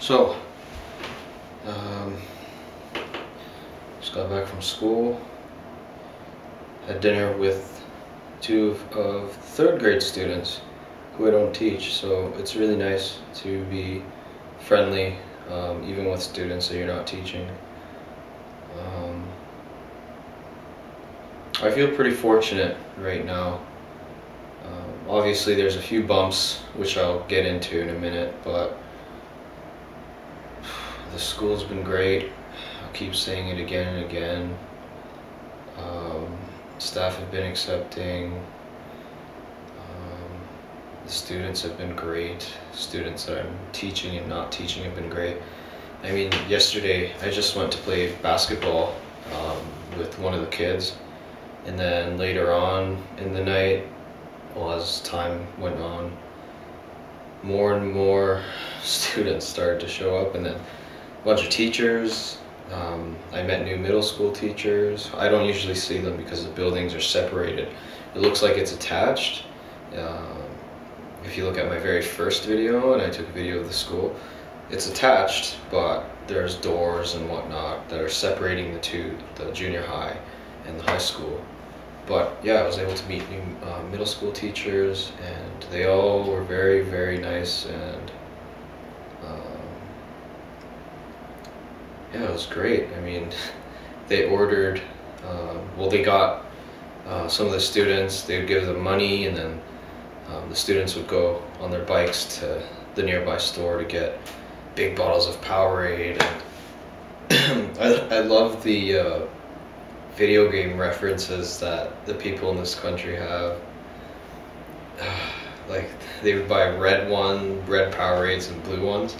So, just got back from school, had dinner with two of third grade students who I don't teach, so it's really nice to be friendly, even with students that you're not teaching. I feel pretty fortunate right now. Obviously there's a few bumps, which I'll get into in a minute, but the school's been great. I'll keep saying it again and again. Staff have been accepting. The students have been great. Students that I'm teaching and not teaching have been great. I mean, yesterday I just went to play basketball with one of the kids, and then later on in the night, well, as time went on, more and more students started to show up, and then a bunch of teachers. I met new middle school teachers. I don't usually see them because the buildings are separated. It looks like it's attached. If you look at my very first video, and I took a video of the school, it's attached, but there's doors and whatnot that are separating the two, the junior high and the high school. But yeah, I was able to meet new middle school teachers, and they all were very, very nice, and yeah, it was great. I mean, they ordered, well, they got some of the students, they would give them money, and then the students would go on their bikes to the nearby store to get big bottles of Powerade. And I love the video game references that the people in this country have. Like, they would buy red Powerades and blue ones,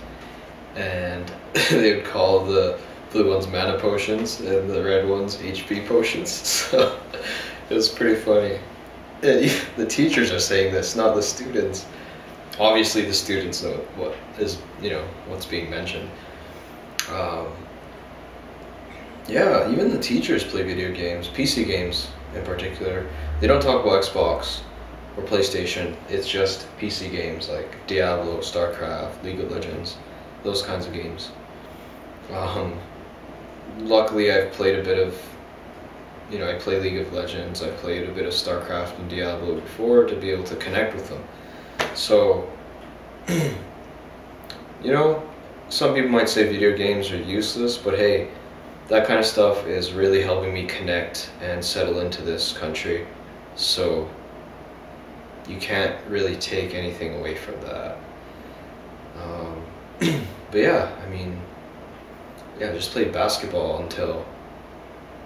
and they would call the blue ones mana potions and the red ones HP potions. So it was pretty funny. And the teachers are saying this, not the students. Obviously the students know what is, what's being mentioned. Yeah, even the teachers play video games, PC games in particular. They don't talk about Xbox or PlayStation. It's just PC games like Diablo, StarCraft, League of Legends, those kinds of games. Luckily I've played a bit of, I play League of Legends, I played a bit of StarCraft and Diablo before to be able to connect with them. So, some people might say video games are useless, but hey, that kind of stuff is really helping me connect and settle into this country. So, you can't really take anything away from that. But yeah, I just played basketball until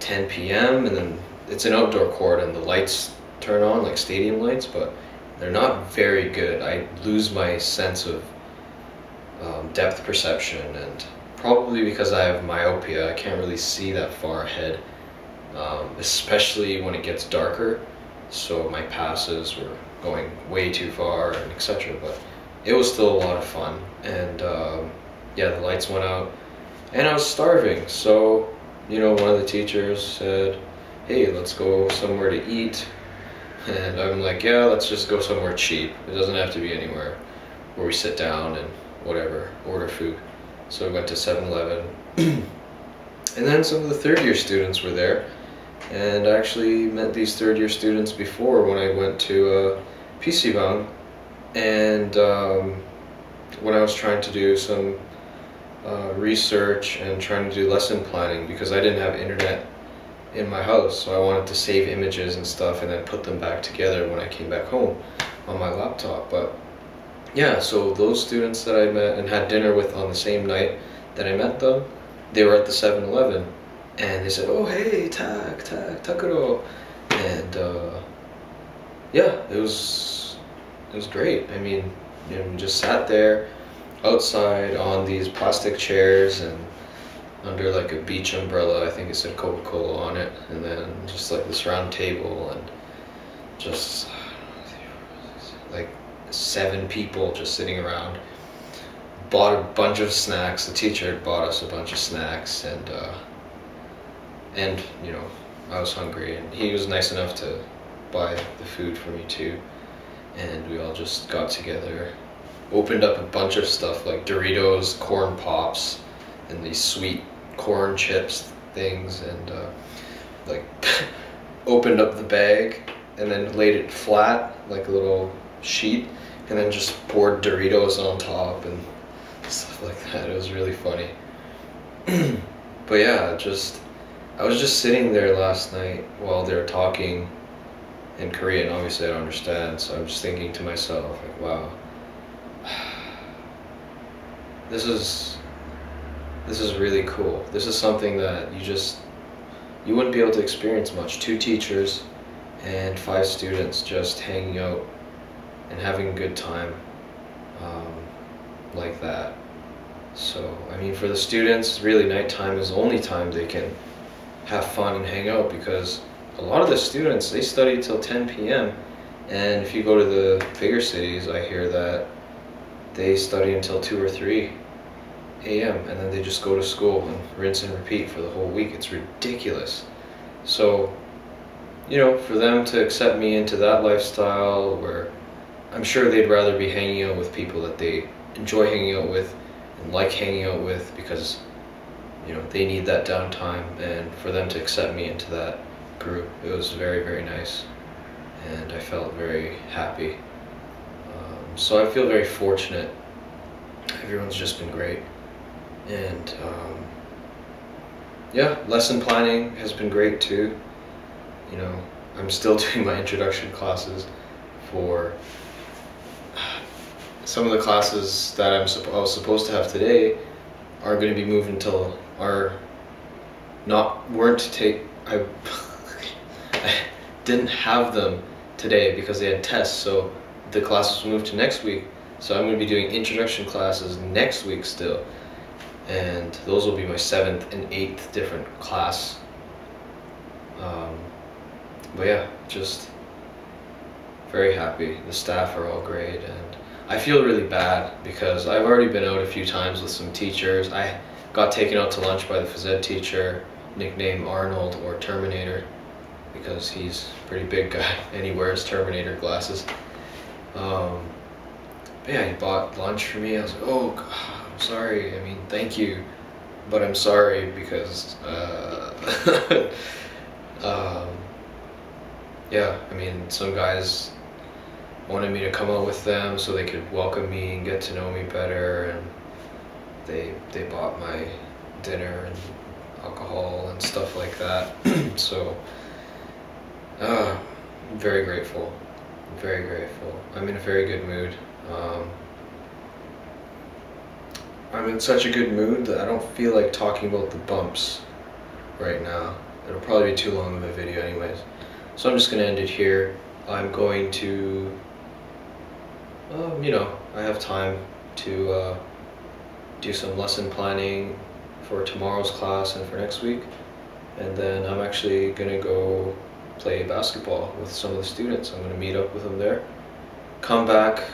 10 p.m. and then it's an outdoor court and the lights turn on like stadium lights, but they're not very good. I lose my sense of depth perception, and probably because I have myopia, I can't really see that far ahead, especially when it gets darker. So my passes were going way too far and etc. But it was still a lot of fun, and yeah, the lights went out and I was starving. So one of the teachers said, hey, let's go somewhere to eat. And I'm like, yeah, let's just go somewhere cheap. It doesn't have to be anywhere where we sit down and whatever, order food. So we went to 7-Eleven. And then some of the third year students were there. And I actually met these third year students before when I went to PC Bang. And when I was trying to do some research and trying to do lesson planning, because I didn't have internet in my house, so I wanted to save images and stuff and then put them back together when I came back home on my laptop. But yeah, so those students that I met and had dinner with on the same night that I met them, they were at the 7-Eleven, and they said, oh hey, Takuro, and yeah, it was great. We just sat there outside on these plastic chairs and under like a beach umbrella. I think it said Coca-Cola on it, and then just like this round table, and just like 7 people just sitting around. Bought a bunch of snacks. The teacher had bought us a bunch of snacks, and I was hungry, and he was nice enough to buy the food for me too. and we all just got together, opened up a bunch of stuff like Doritos, corn pops, and these sweet corn chips things, and like opened up the bag and then laid it flat like a little sheet, and then just poured Doritos on top and stuff like that. It was really funny. But yeah, I was just sitting there last night while they were talking in Korean. Obviously I don't understand, so I'm just thinking to myself, like, wow, this is really cool. This is something that you wouldn't be able to experience much. 2 teachers and 5 students just hanging out and having a good time like that. So, I mean, for the students, really nighttime is the only time they can have fun and hang out, because a lot of the students, they study till 10 p.m. and if you go to the bigger cities, I hear that they study until 2 or 3 a.m. and then they just go to school and rinse and repeat for the whole week. It's ridiculous. So, you know, for them to accept me into that lifestyle, where I'm sure they'd rather be hanging out with people that they enjoy hanging out with and like hanging out with, because, you know, they need that downtime, and for them to accept me into that group, it was very, very nice, and I felt very happy. So I feel very fortunate. Everyone's just been great, and yeah, lesson planning has been great too. You know, I'm still doing my introduction classes for some of the classes that I was supposed to have today are going to be moved until I didn't have them today because they had tests, so the class was moved to next week. So I'm going to be doing introduction classes next week still, and those will be my 7th and 8th different class. But yeah, just very happy. The staff are all great, and I feel really bad because I've already been out a few times with some teachers. I got taken out to lunch by the phys ed teacher, nicknamed Arnold or Terminator, because he's a pretty big guy and he wears Terminator glasses. But yeah, he bought lunch for me. I was like, oh, God, I'm sorry. I mean, thank you, but I'm sorry because, yeah, I mean, some guys wanted me to come out with them so they could welcome me and get to know me better, and they bought my dinner and alcohol and stuff like that. So, I'm very grateful. Very grateful. I'm in a very good mood. I'm in such a good mood that I don't feel like talking about the bumps right now. It'll probably be too long of a video anyways. So I'm just going to end it here. I'm going to, you know, I have time to do some lesson planning for tomorrow's class and for next week. And then I'm actually going to go play basketball with some of the students. I'm going to meet up with them there, come back,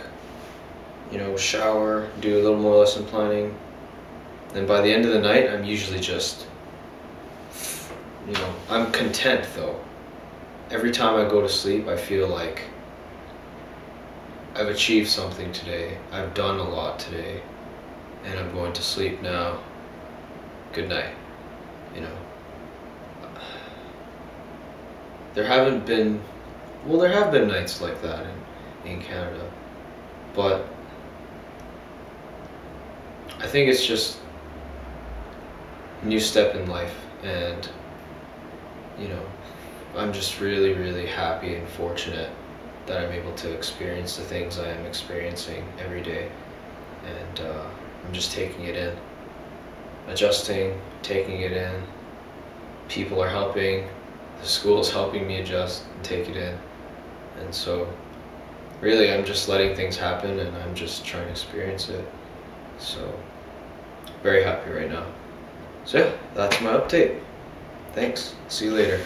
you know, shower, do a little more lesson planning. And by the end of the night, I'm usually just, you know, I'm content though. Every time I go to sleep, I feel like I've achieved something today. I've done a lot today, and I'm going to sleep now. Good night. You know, there have been nights like that in Canada, but I think it's just a new step in life, and you know, I'm just really, really happy and fortunate that I'm able to experience the things I am experiencing every day, and I'm just taking it in, adjusting, taking it in. People are helping, the school is helping me adjust and take it in, and so really I'm just letting things happen, and I'm just trying to experience it. So very happy right now. So yeah, that's my update. Thanks. See you later.